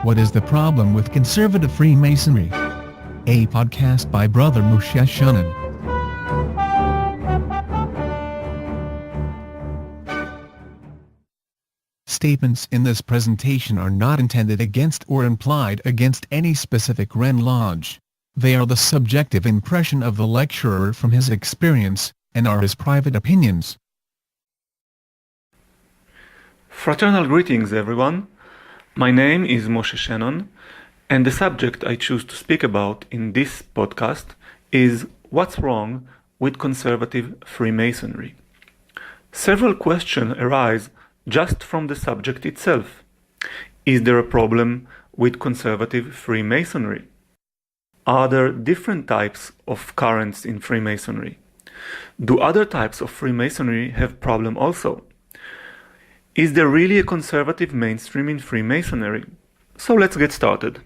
What is the problem with conservative Freemasonry? A podcast by Brother Moshe Shanon. Statements in this presentation are not intended against or implied against any specific Ren Lodge. They are the subjective impression of the lecturer from his experience, and are his private opinions. Fraternal greetings, everyone. My name is Moshe Shanon, and the subject I choose to speak about in this podcast is what's wrong with conservative Freemasonry. Several questions arise just from the subject itself. Is there a problem with conservative Freemasonry? Are there different types of currents in Freemasonry? Do other types of Freemasonry have problem also? Is there really a conservative mainstream in Freemasonry? So let's get started.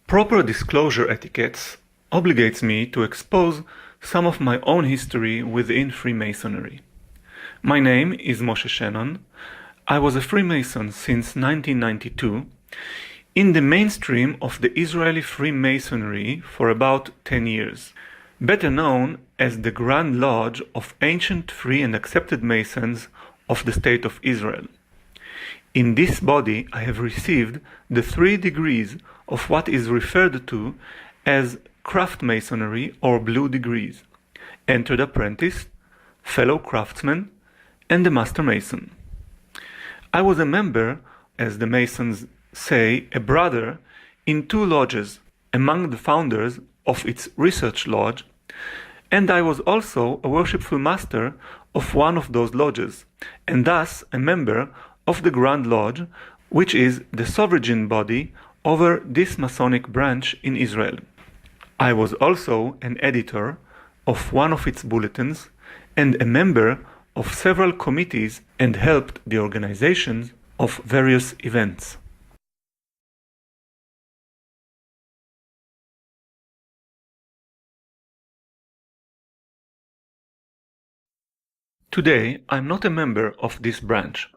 Proper disclosure etiquettes obligates me to expose some of my own history within Freemasonry. My name is Moshe Shanon. I was a Freemason since 1992, in the mainstream of the Israeli Freemasonry for about 10 years, better known as the Grand Lodge of Ancient Free and Accepted Masons of the State of Israel. In this body I have received the 3 degrees of what is referred to as craft masonry or blue degrees: entered apprentice, fellow craftsman, and the master mason. I was a member, as the Masons say, a brother, in 2 lodges, among the founders of its research lodge, and I was also a worshipful master of one of those lodges, and thus a member of the Grand Lodge, which is the sovereign body over this Masonic branch in Israel. I was also an editor of one of its bulletins and a member of several committees and helped the organization of various events. Today, I'm not a member of this branch,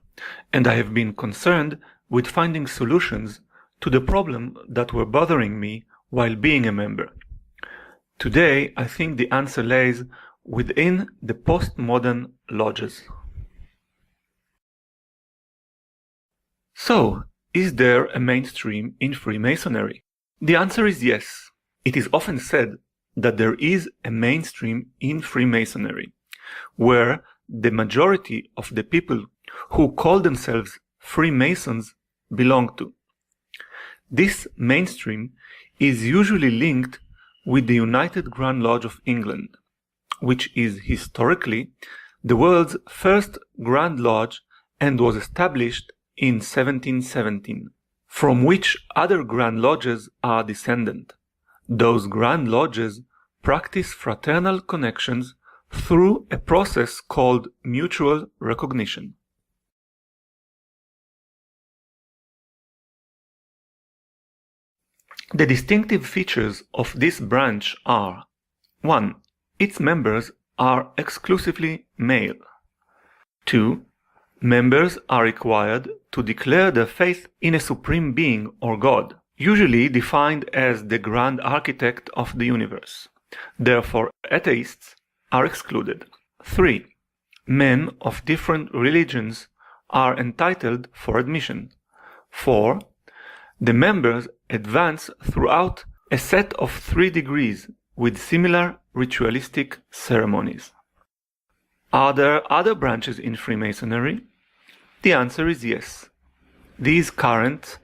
and I have been concerned with finding solutions to the problem that were bothering me while being a member. Today, I think the answer lays within the postmodern lodges. So, is there a mainstream in Freemasonry? The answer is yes. It is often said that there is a mainstream in Freemasonry, where the majority of the people who call themselves Freemasons belong to. This mainstream is usually linked with the United Grand Lodge of England, which is historically the world's first Grand Lodge and was established in 1717, from which other Grand Lodges are descendant. Those Grand Lodges practice fraternal connections through a process called mutual recognition. The distinctive features of this branch are: 1. Its members are exclusively male. 2. Members are required to declare their faith in a supreme being or God, usually defined as the grand architect of the universe. Therefore, atheists are excluded. 3. Men of different religions are entitled for admission. 4. The members advance throughout a set of 3 degrees with similar ritualistic ceremonies. Are there other branches in Freemasonry? The answer is yes. These currents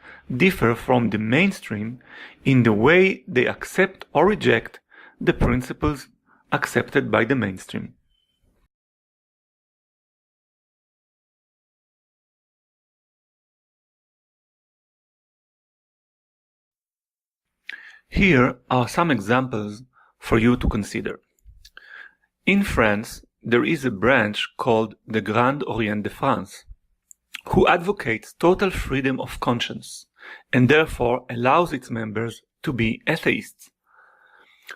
differ from the mainstream in the way they accept or reject the principles accepted by the mainstream. Here are some examples for you to consider. In France, there is a branch called the Grand Orient de France, who advocates total freedom of conscience and therefore allows its members to be atheists.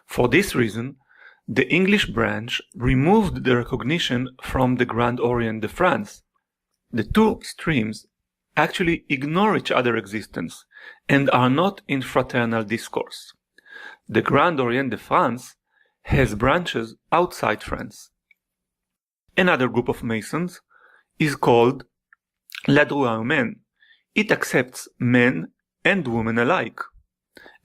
For this reason, the English branch removed the recognition from the Grand Orient de France. The 2 streams actually ignore each other's existence and are not in fraternal discourse. The Grand Orient de France has branches outside France. Another group of Masons is called La Droit Humain. It accepts men and women alike.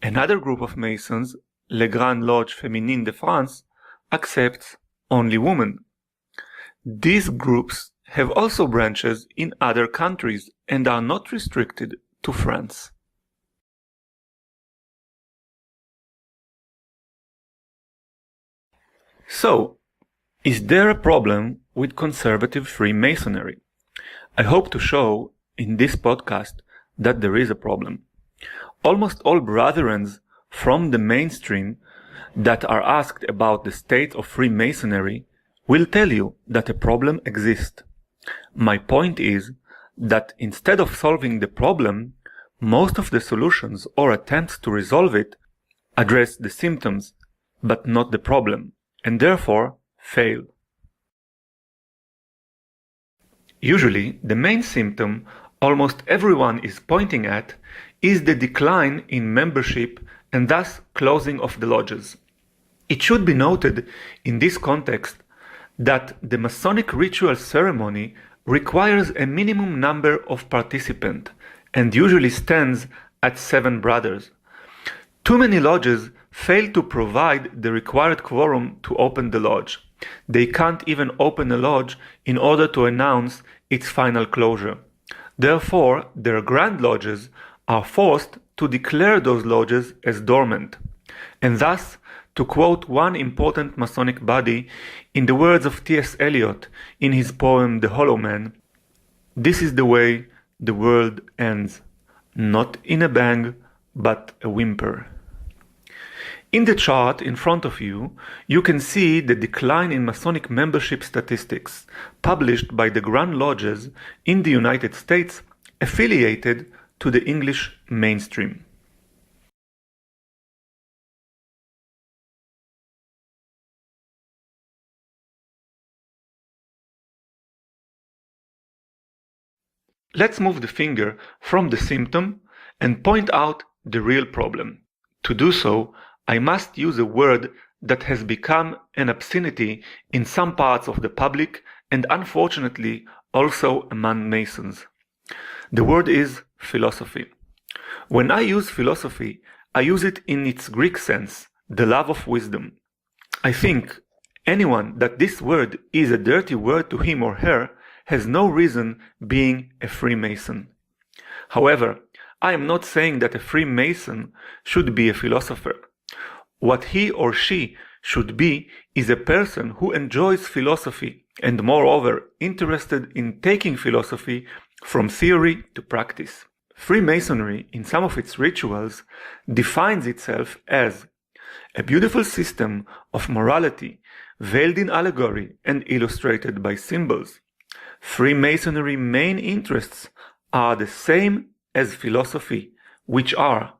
Another group of Masons, Le Grand Lodge Féminine de France, accepts only women. These groups have also branches in other countries and are not restricted to France. So, is there a problem with conservative Freemasonry? I hope to show in this podcast that there is a problem. Almost all brethren from the mainstream that are asked about the state of Freemasonry will tell you that a problem exists. My point is that instead of solving the problem, most of the solutions or attempts to resolve it address the symptoms, but not the problem, and therefore fail. Usually, the main symptom almost everyone is pointing at is the decline in membership and thus closing of the lodges. It should be noted in this context that the Masonic ritual ceremony requires a minimum number of participants and usually stands at 7 brothers. Too many lodges fail to provide the required quorum to open the lodge. They can't even open a lodge in order to announce its final closure. Therefore, their grand lodges are forced to declare those lodges as dormant. And thus, to quote one important Masonic body in the words of T.S. Eliot in his poem The Hollow Man, this is the way the world ends, not in a bang, but a whimper. In the chart in front of you, you can see the decline in Masonic membership statistics published by the Grand Lodges in the United States affiliated to the English mainstream. Let's move the finger from the symptom and point out the real problem. To do so, I must use a word that has become an obscenity in some parts of the public and unfortunately also among Masons. The word is philosophy. When I use philosophy, I use it in its Greek sense, the love of wisdom. I think anyone that this word is a dirty word to him or her has no reason being a Freemason. However, I am not saying that a Freemason should be a philosopher. What he or she should be is a person who enjoys philosophy and moreover interested in taking philosophy from theory to practice. Freemasonry, in some of its rituals, defines itself as a beautiful system of morality veiled in allegory and illustrated by symbols. Freemasonry main interests are the same as philosophy, which are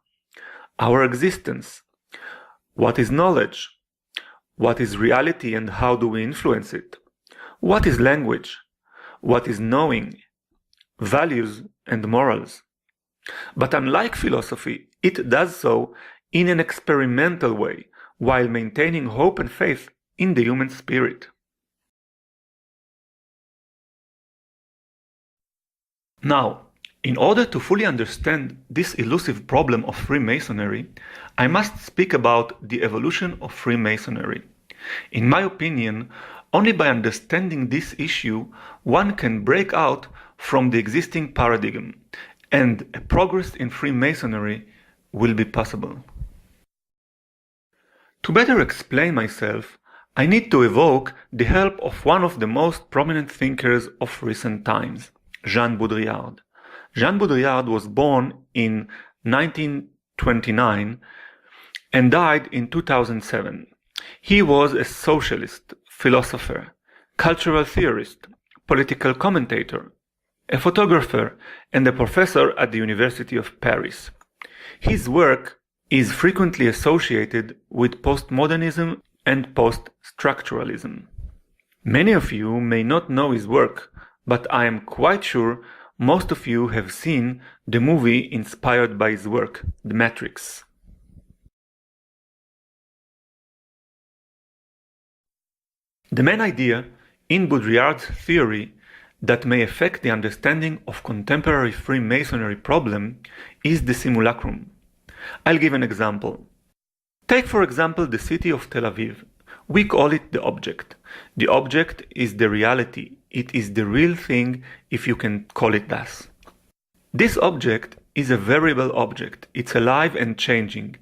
our existence. What is knowledge? What is reality and how do we influence it? What is language? What is knowing? Values and morals. But unlike philosophy, it does so in an experimental way, while maintaining hope and faith in the human spirit. Now, in order to fully understand this elusive problem of Freemasonry, I must speak about the evolution of Freemasonry. In my opinion, only by understanding this issue, one can break out from the existing paradigm, and a progress in Freemasonry will be possible. To better explain myself, I need to evoke the help of one of the most prominent thinkers of recent times, Jean Baudrillard. Jean Baudrillard was born in 1929 and died in 2007. He was a socialist, philosopher, cultural theorist, political commentator, a photographer, and a professor at the University of Paris. His work is frequently associated with postmodernism and post-structuralism. Many of you may not know his work, but I am quite sure most of you have seen the movie inspired by his work, The Matrix. The main idea in Baudrillard's theory that may affect the understanding of contemporary Freemasonry problem is the simulacrum. I'll give an example. Take for example the city of Tel Aviv. We call it the object. The object is the reality. It is the real thing, if you can call it thus. This object is a variable object. It's alive and changing.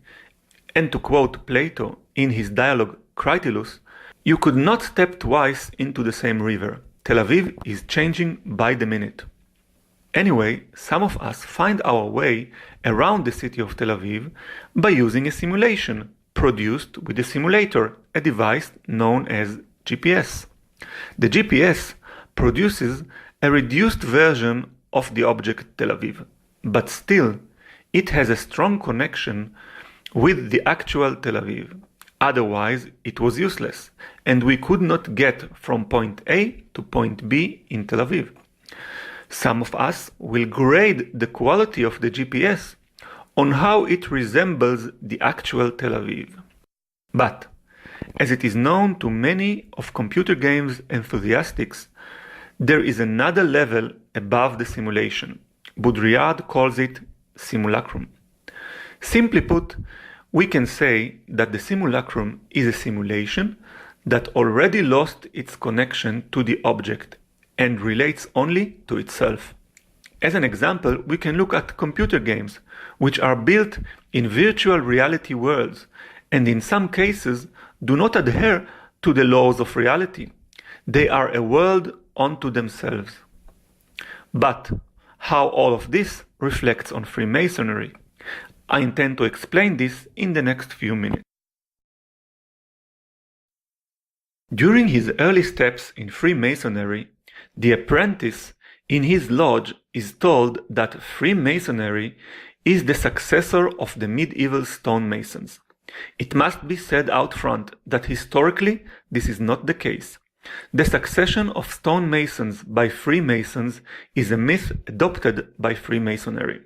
And to quote Plato in his dialogue Critylus, you could not step twice into the same river. Tel Aviv is changing by the minute. Anyway, some of us find our way around the city of Tel Aviv by using a simulation produced with a simulator, a device known as GPS. The GPS produces a reduced version of the object Tel Aviv, but still it has a strong connection with the actual Tel Aviv. Otherwise, it was useless, and we could not get from point A to point B in Tel Aviv. Some of us will grade the quality of the GPS on how it resembles the actual Tel Aviv. But, as it is known to many of computer games enthusiasts, there is another level above the simulation. Baudrillard calls it simulacrum. Simply put, we can say that the simulacrum is a simulation that already lost its connection to the object and relates only to itself. As an example, we can look at computer games, which are built in virtual reality worlds and in some cases do not adhere to the laws of reality. They are a world unto themselves. But how all of this reflects on Freemasonry? I intend to explain this in the next few minutes. During his early steps in Freemasonry, the apprentice in his lodge is told that Freemasonry is the successor of the medieval stonemasons. It must be said out front that historically this is not the case. The succession of stonemasons by Freemasons is a myth adopted by Freemasonry.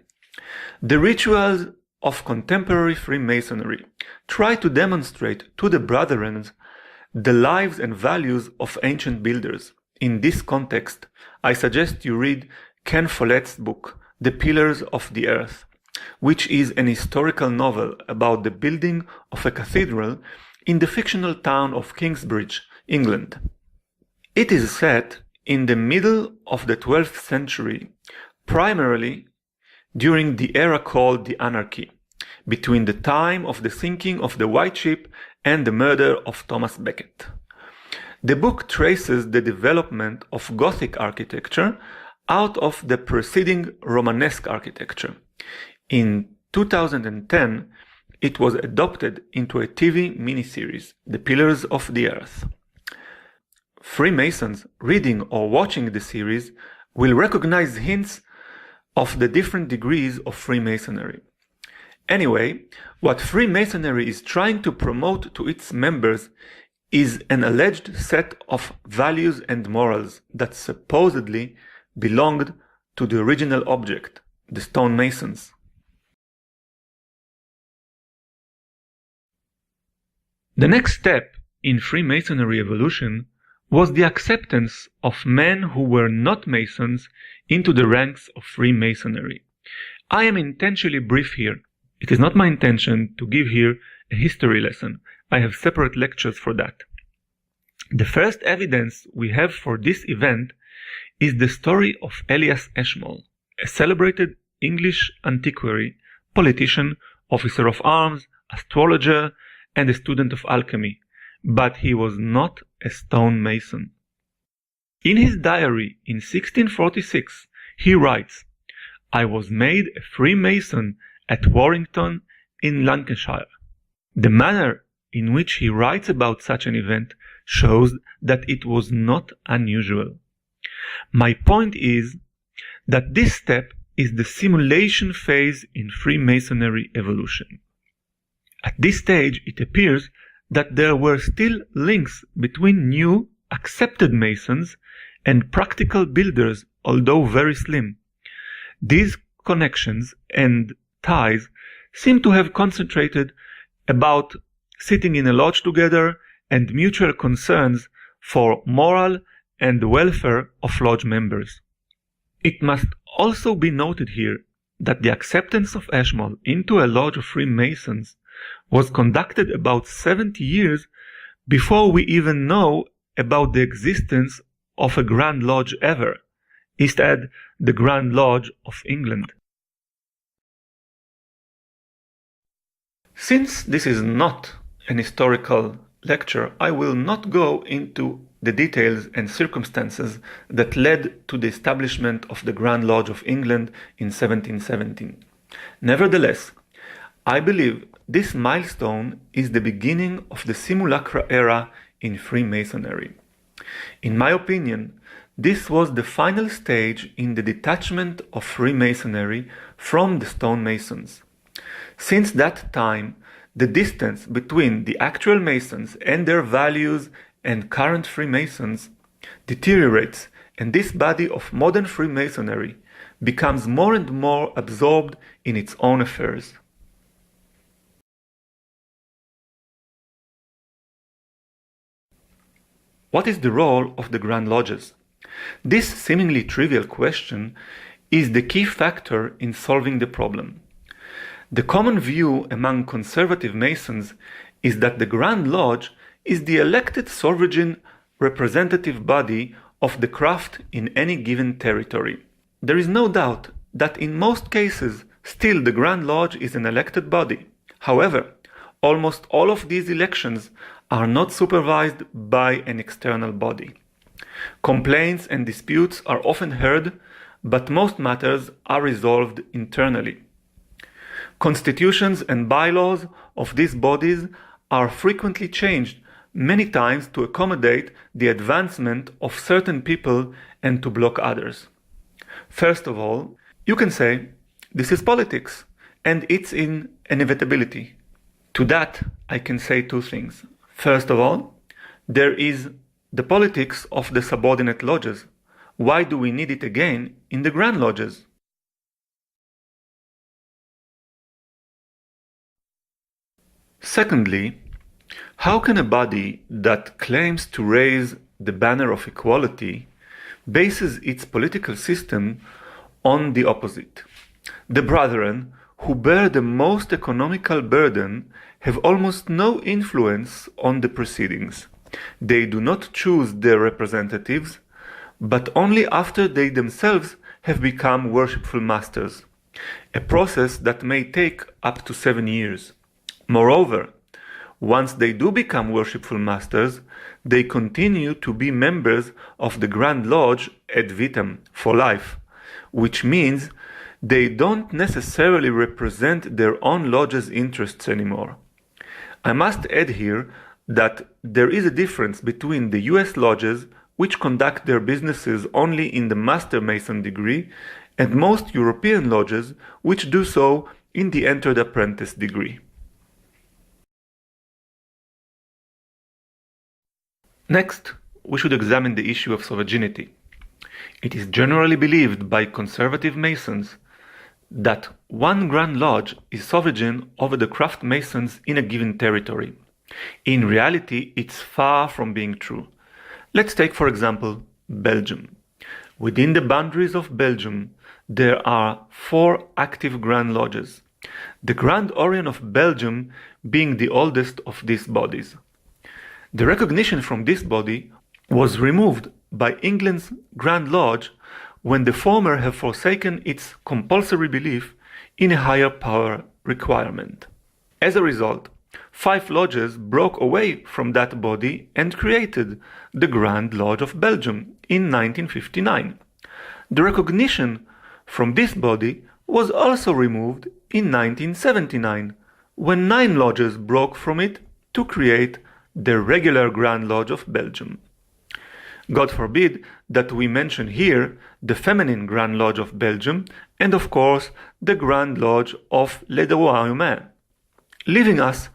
The rituals of contemporary Freemasonry try to demonstrate to the brethren the lives and values of ancient builders. In this context, I suggest you read Ken Follett's book, The Pillars of the Earth, which is an historical novel about the building of a cathedral in the fictional town of Kingsbridge, England. It is set in the middle of the 12th century, primarily during the era called the Anarchy, between the time of the sinking of the White Ship and the murder of Thomas Becket. The book traces the development of Gothic architecture out of the preceding Romanesque architecture. In 2010, it was adopted into a TV miniseries, The Pillars of the Earth. Freemasons reading or watching the series will recognize hints of the different degrees of Freemasonry. Anyway, what Freemasonry is trying to promote to its members is an alleged set of values and morals that supposedly belonged to the original object, the stonemasons. The next step in Freemasonry evolution was the acceptance of men who were not Masons into the ranks of Freemasonry. I am intentionally brief here. It is not my intention to give here a history lesson. I have separate lectures for that. The first evidence we have for this event is the story of Elias Ashmole, a celebrated English antiquary, politician, officer of arms, astrologer, and a student of alchemy, but he was not a stonemason. In his diary in 1646, he writes, "I was made a Freemason at Warrington in Lancashire." The manner in which he writes about such an event shows that it was not unusual. My point is that this step is the simulation phase in Freemasonry evolution. At this stage, it appears that there were still links between new, accepted Masons and practical builders, although very slim. These connections and ties seem to have concentrated about sitting in a lodge together and mutual concerns for moral and the welfare of lodge members. It must also be noted here that the acceptance of Ashmole into a lodge of Freemasons was conducted about 70 years before we even know about the existence of a Grand Lodge ever, instead the Grand Lodge of England. Since this is not an historical lecture, I will not go into the details and circumstances that led to the establishment of the Grand Lodge of England in 1717. Nevertheless, I believe this milestone is the beginning of the simulacra era in Freemasonry. In my opinion, this was the final stage in the detachment of Freemasonry from the stonemasons. Since that time, the distance between the actual Masons and their values and current Freemasons deteriorates, and this body of modern Freemasonry becomes more and more absorbed in its own affairs. What is the role of the Grand Lodges? This seemingly trivial question is the key factor in solving the problem. The common view among conservative Masons is that the Grand Lodge is the elected sovereign representative body of the craft in any given territory. There is no doubt that in most cases still the Grand Lodge is an elected body. However, almost all of these elections are not supervised by an external body. Complaints and disputes are often heard, but most matters are resolved internally. Constitutions and bylaws of these bodies are frequently changed, many times to accommodate the advancement of certain people and to block others. First of all, you can say, this is politics, and it's an inevitability. To that, I can say two things. First of all, there is the politics of the subordinate lodges. Why do we need it again in the Grand Lodges? Secondly, how can a body that claims to raise the banner of equality bases its political system on the opposite? The brethren who bear the most economical burden have almost no influence on the proceedings. They do not choose their representatives, but only after they themselves have become worshipful masters, a process that may take up to 7 years. Moreover, once they do become worshipful masters, they continue to be members of the Grand Lodge ad vitam, for life, which means they don't necessarily represent their own lodge's interests anymore. I must add here that there is a difference between the US lodges, which conduct their businesses only in the Master Mason degree, and most European lodges, which do so in the Entered Apprentice degree. Next, we should examine the issue of sovereignty. It is generally believed by conservative Masons that one Grand Lodge is sovereign over the craft Masons in a given territory. In reality, it's far from being true. Let's take, for example, Belgium. Within the boundaries of Belgium, there are 4 active Grand Lodges, the Grand Orient of Belgium being the oldest of these bodies. The recognition from this body was removed by England's Grand Lodge when the former have forsaken its compulsory belief in a higher power requirement. As a result, 5 lodges broke away from that body and created the Grand Lodge of Belgium in 1959. The recognition from this body was also removed in 1979, when 9 lodges broke from it to create the regular Grand Lodge of Belgium. God forbid that we mention here the feminine Grand Lodge of Belgium and of course the Grand Lodge of Les Droits Humains, leaving us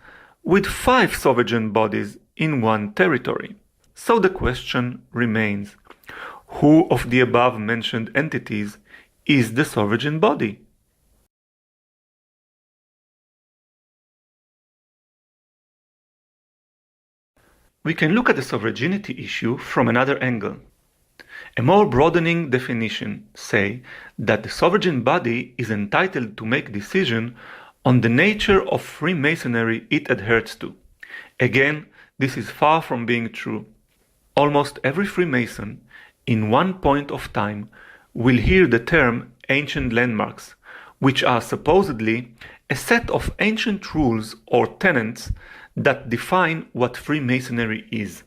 with 5 sovereign bodies in one territory. So the question remains, who of the above mentioned entities is the sovereign body. We can look at the sovereignty issue from another angle. A more broadening definition say that the sovereign body is entitled to make decision on the nature of Freemasonry it adheres to. Again, this is far from being true. Almost every Freemason, in one point of time, will hear the term ancient landmarks, which are supposedly a set of ancient rules or tenets that define what Freemasonry is.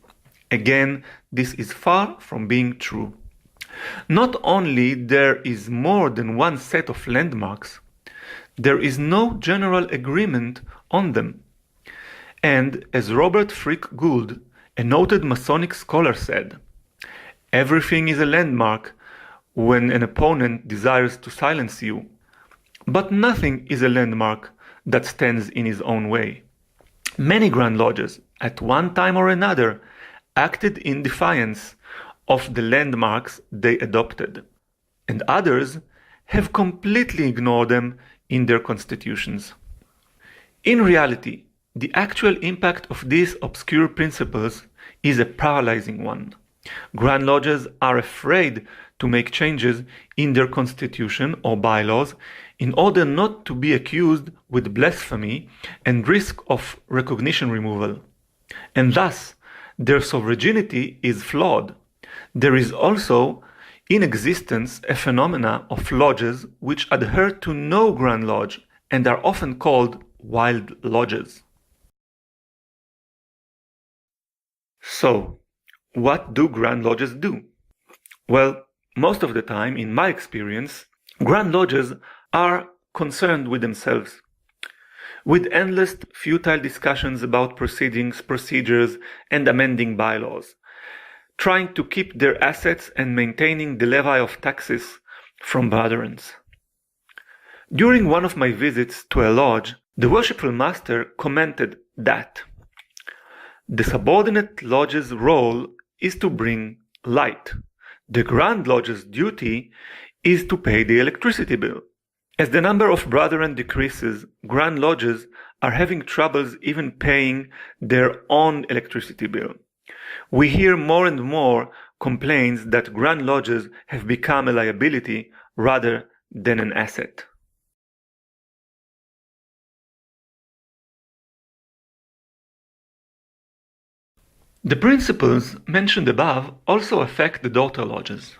Again, this is far from being true. Not only there is more than one set of landmarks, there is no general agreement on them. And as Robert Frick Gould, a noted Masonic scholar, said, everything is a landmark when an opponent desires to silence you, but nothing is a landmark that stands in his own way. Many Grand Lodges, at one time or another, acted in defiance of the landmarks they adopted, and others have completely ignored them in their constitutions. In reality, the actual impact of these obscure principles is a paralyzing one. Grand Lodges are afraid to make changes in their constitution or bylaws in order not to be accused with blasphemy and risk of recognition removal. And thus, their sovereignty is flawed. There is also in existence a phenomena of lodges which adhere to no Grand Lodge and are often called wild lodges. So, what do Grand Lodges do? Well, most of the time, in my experience, Grand Lodges are concerned with themselves, with endless futile discussions about proceedings, procedures, and amending bylaws, trying to keep their assets and maintaining the levy of taxes from brethren. During one of my visits to a lodge, the worshipful master commented that the subordinate lodge's role is to bring light. The Grand Lodge's duty is to pay the electricity bill. As the number of brethren decreases, Grand Lodges are having troubles even paying their own electricity bill. We hear more and more complaints that Grand Lodges have become a liability rather than an asset. The principles mentioned above also affect the daughter lodges.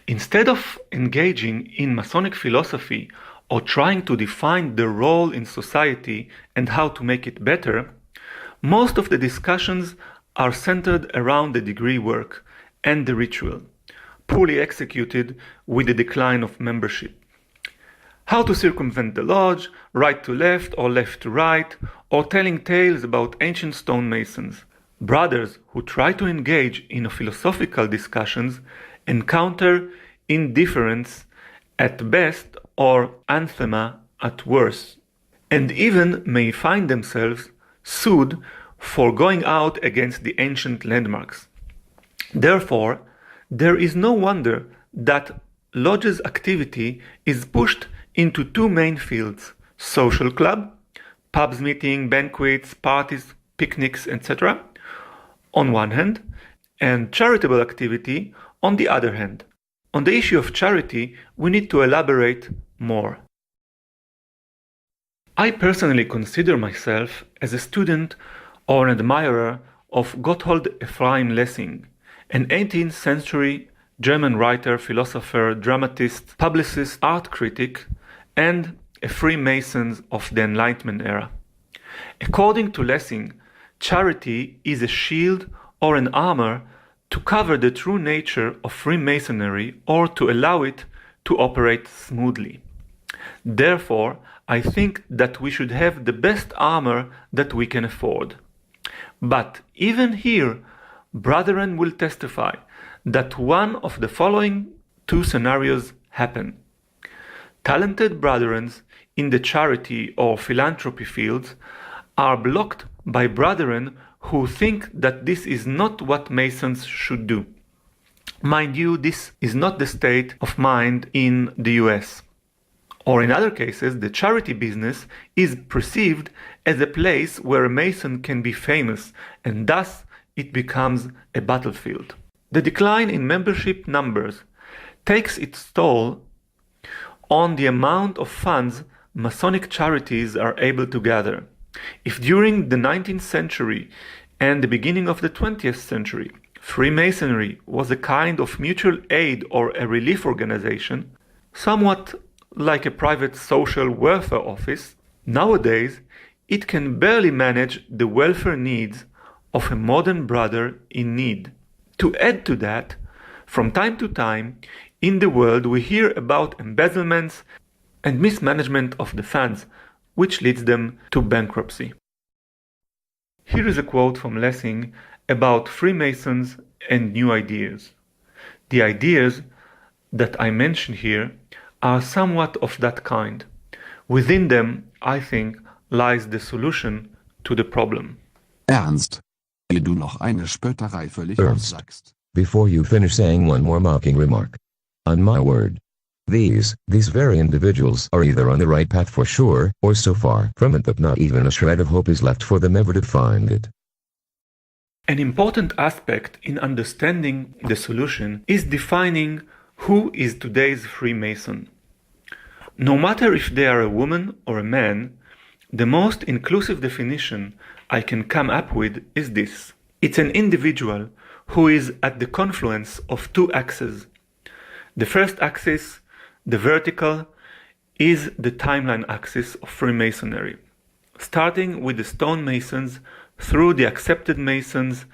Instead of engaging in Masonic philosophy or trying to define their role in society and how to make it better, most of the discussions are centered around the degree work and the ritual, poorly executed with the decline of membership. How to circumvent the lodge, right to left or left to right, or telling tales about ancient stonemasons. Brothers who try to engage in philosophical discussions encounter indifference at best or anathema at worst, and even may find themselves sued for going out against the ancient landmarks. Therefore, there is no wonder that lodges' activity is pushed into two main fields: social club, pubs, meeting, banquets, parties, picnics, etc., on one hand, and charitable activity on the other hand. On the issue of charity, we need to elaborate more. I personally consider myself as a student or an admirer of Gotthold Ephraim Lessing, an 18th century German writer, philosopher, dramatist, publicist, art critic, and a Freemason of the Enlightenment era. According to Lessing, charity is a shield or an armor to cover the true nature of Freemasonry or to allow it to operate smoothly. Therefore, I think that we should have the best armor that we can afford. But even here, brethren will testify that one of the following two scenarios happen. Talented brethren in the charity or philanthropy fields are blocked by brethren who think that this is not what Masons should do. Mind you, this is not the state of mind in the US. Or in other cases, the charity business is perceived as a place where a Mason can be famous, and thus it becomes a battlefield. The decline in membership numbers takes its toll on the amount of funds Masonic charities are able to gather. If during the 19th century and the beginning of the 20th century, Freemasonry was a kind of mutual aid or a relief organization, somewhat like a private social welfare office, nowadays it can barely manage the welfare needs of a modern brother in need. To add to that, from time to time, in the world we hear about embezzlements and mismanagement of the funds, which leads them to bankruptcy. Here is a quote from Lessing about Freemasons and new ideas. The ideas that I mention here are somewhat of that kind. Within them, I think, lies the solution to the problem. Ernst, ehe du noch eine Spötterei völlig aussagst. Before you finish saying one more mocking remark. On my word. These very individuals are either on the right path for sure, or so far from it that not even a shred of hope is left for them ever to find it. An important aspect in understanding the solution is defining who is today's Freemason. No matter if they are a woman or a man, the most inclusive definition I can come up with is this. It's an individual who is at the confluence of two axes. The first axis, the vertical, is the timeline axis of Freemasonry, starting with the stonemasons through the accepted Masons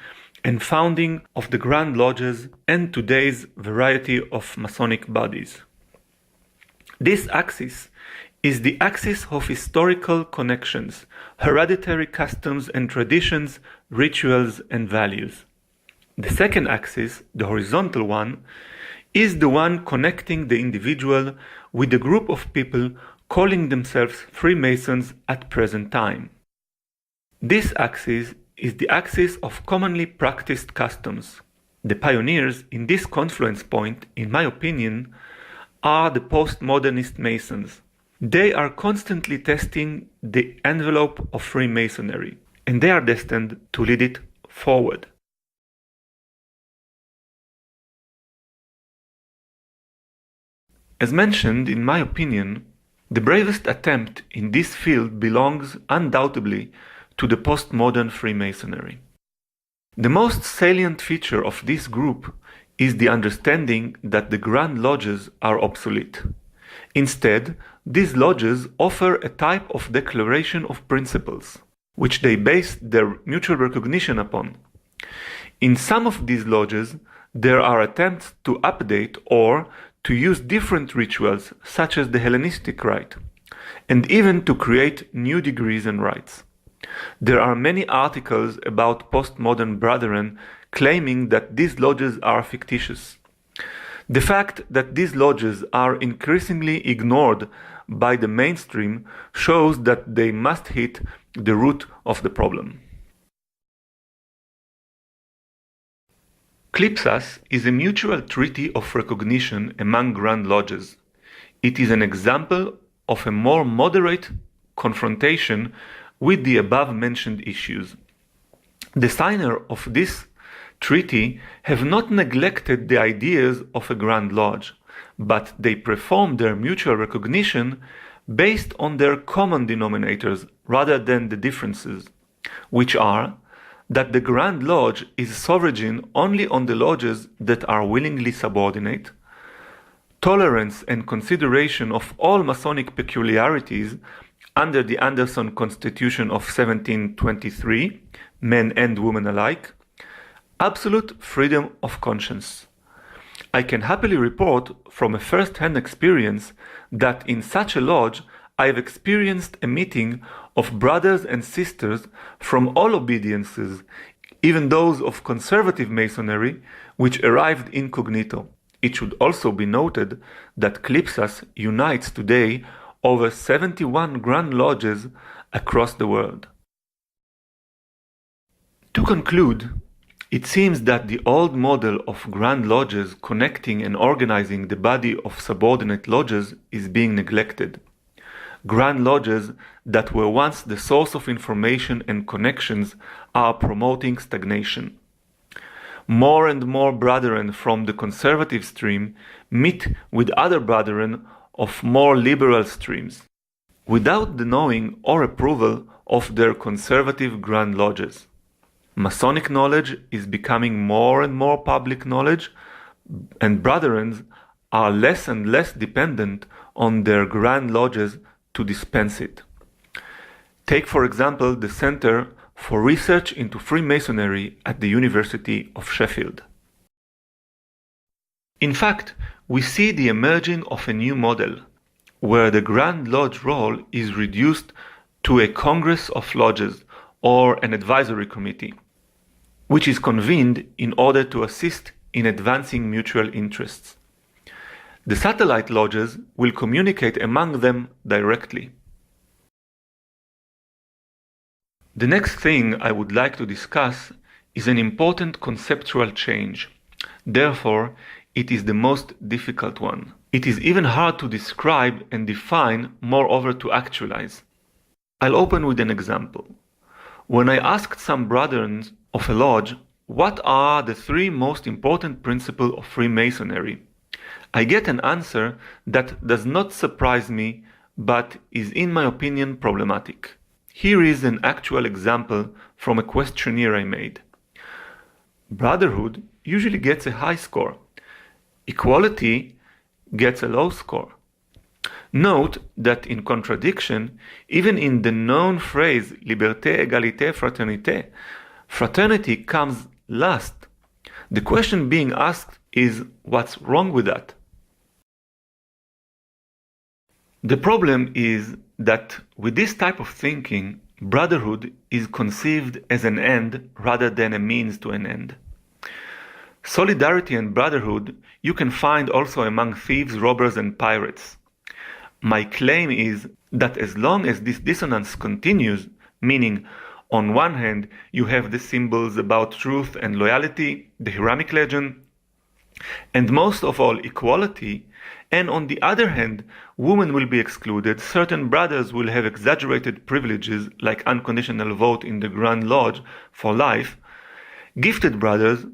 and founding of the Grand Lodges and today's variety of Masonic bodies. This axis is the axis of historical connections, hereditary customs and traditions, rituals and values. The second axis, the horizontal one, is the one connecting the individual with a group of people calling themselves Freemasons at present time. This axis is the axis of commonly practiced customs. The pioneers in this confluence point, in my opinion, are the postmodernist Masons. They are constantly testing the envelope of Freemasonry, and they are destined to lead it forward. As mentioned, in my opinion, the bravest attempt in this field belongs undoubtedly to the postmodern Freemasonry. The most salient feature of this group is the understanding that the Grand Lodges are obsolete. Instead, these lodges offer a type of declaration of principles, which they base their mutual recognition upon. In some of these lodges, there are attempts to update or to use different rituals, such as the Hellenistic rite, and even to create new degrees and rites. There are many articles about postmodern brethren claiming that these lodges are fictitious. The fact that these lodges are increasingly ignored by the mainstream shows that they must hit the root of the problem. Clipsas is a mutual treaty of recognition among Grand Lodges. It is an example of a more moderate confrontation with the above-mentioned issues. The signers of this treaty have not neglected the ideas of a Grand Lodge, but they perform their mutual recognition based on their common denominators rather than the differences, which are that the Grand Lodge is sovereign only on the lodges that are willingly subordinate, tolerance and consideration of all Masonic peculiarities under the Anderson Constitution of 1723, men and women alike, absolute freedom of conscience. I can happily report from a first-hand experience that in such a lodge I have experienced a meeting of brothers and sisters from all obediences, even those of conservative Masonry, which arrived incognito. It should also be noted that Clipsas unites today over 71 Grand Lodges across the world. To conclude, It seems that the old model of grand lodges connecting and organizing the body of subordinate lodges is being neglected. Grand lodges that were once the source of information and connections are promoting stagnation. More and more brethren from the conservative stream meet with other brethren of more liberal streams, without the knowing or approval of their conservative grand lodges. Masonic knowledge is becoming more and more public knowledge, and brethren are less and less dependent on their grand lodges to dispense it. Take, for example, the Center for Research into Freemasonry at the University of Sheffield. In fact, we see the emerging of a new model, where the Grand Lodge role is reduced to a Congress of Lodges or an advisory committee, which is convened in order to assist in advancing mutual interests. The satellite lodges will communicate among them directly. The next thing I would like to discuss is an important conceptual change. Therefore, it is the most difficult one. It is even hard to describe and define, moreover to actualize. I'll open with an example. When I asked some brethren of a lodge, what are the 3 most important principles of Freemasonry, I get an answer that does not surprise me, but is in my opinion problematic. Here is an actual example from a questionnaire I made. Brotherhood usually gets a high score. Equality gets a low score. Note that in contradiction, even in the known phrase liberté, égalité, fraternité, fraternity comes last. The question being asked is, what's wrong with that? The problem is that with this type of thinking, brotherhood is conceived as an end rather than a means to an end. Solidarity and brotherhood you can find also among thieves, robbers, and pirates. My claim is that as long as this dissonance continues, meaning on one hand you have the symbols about truth and loyalty, the Hiramic legend, and most of all equality, and on the other hand women will be excluded, certain brothers will have exaggerated privileges like unconditional vote in the Grand Lodge for life, gifted brothers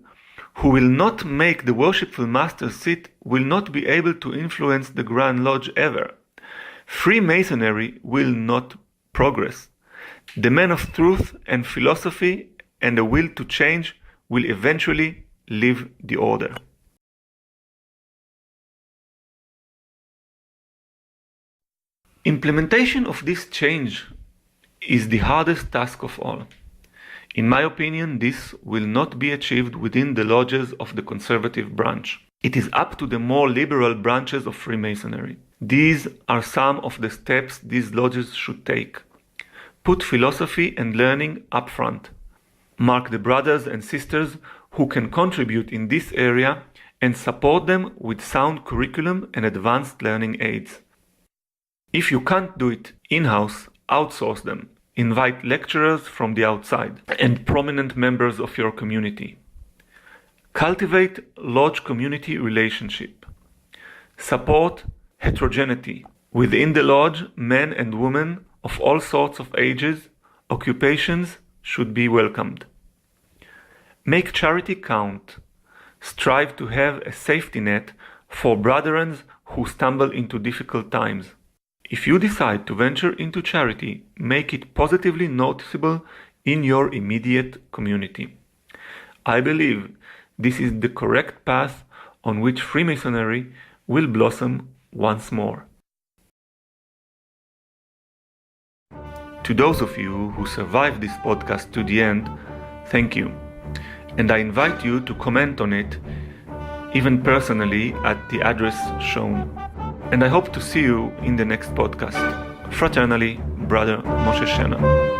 who will not make the worshipful master sit will not be able to influence the Grand Lodge ever. Freemasonry will not progress. The man of truth and philosophy and a will to change will eventually leave the order. Implementation of this change is the hardest task of all. In my opinion, this will not be achieved within the lodges of the conservative branch. It is up to the more liberal branches of Freemasonry. These are some of the steps these lodges should take. Put philosophy and learning up front. Mark the brothers and sisters who can contribute in this area and support them with sound curriculum and advanced learning aids. If you can't do it in-house, outsource them. Invite lecturers from the outside and prominent members of your community. Cultivate lodge community relationship. Support heterogeneity. Within the lodge, men and women of all sorts of ages, occupations should be welcomed. Make charity count. Strive to have a safety net for brethren who stumble into difficult times. If you decide to venture into charity, make it positively noticeable in your immediate community. I believe this is the correct path on which Freemasonry will blossom once more. To those of you who survived this podcast to the end, thank you. And I invite you to comment on it, even personally, at the address shown. And I hope to see you in the next podcast. Fraternally, Brother Moshe Shanon.